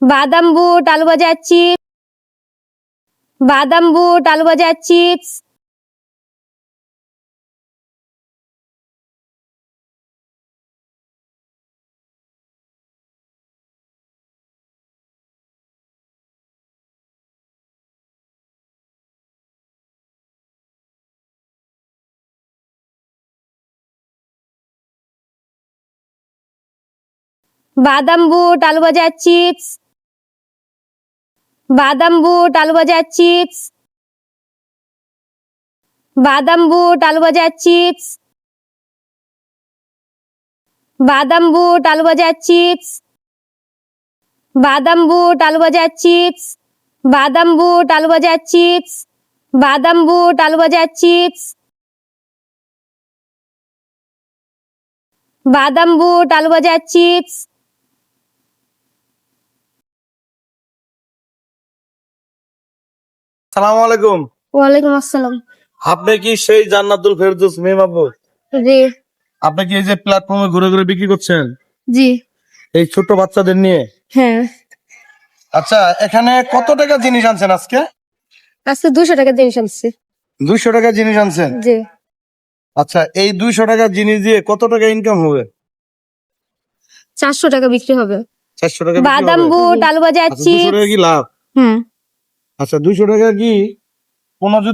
বাদাম বুট আলু ভাজা চিপস, বাদাম বুট আলু ভাজা চিপস, বাদাম বুট আলু ভাজা চিপস, বাদাম বুট আলু ভাজা চিপস, বাদাম বুট আলু ভাজা চিপস, বাদাম বুট আলু ভাজা চিপস, বাদাম বুট আলু ভাজা চিপস, বাদাম বুট আলু ভাজা চিপস, বাদাম বুট আলু ভাজা চিপস, বাদাম বুট আলু ভাজা চিপস। সালাম আলাইকুম। ওয়ালাইকুম আসসালাম। আপনি কি সেই জান্নাতুল ফেরদৌস মেম আপু? জি আপনি কি এই যে প্ল্যাটফর্মে ঘুরে ঘুরে বিক্রি করছেন জি এই ছোট বাচ্চাদের নিয়ে? হ্যাঁ, আচ্ছা, এখানে কত টাকা জিনিস আনছেন আজকে? আজকে 200 টাকা জিনিস আনছি। 200 টাকা জিনিস আনছেন? জি আচ্ছা, এই 200 টাকা জিনিস দিয়ে কত টাকা ইনকাম হবে? 400 টাকা বিক্রি হবে। 400 টাকা বিক্রি বাদাম হবে? বুট আলু ভাজা আচ্ছা, 200 টাকা চিপস। কি লাভ? হুম আচ্ছা, 200 টাকা কি কোনো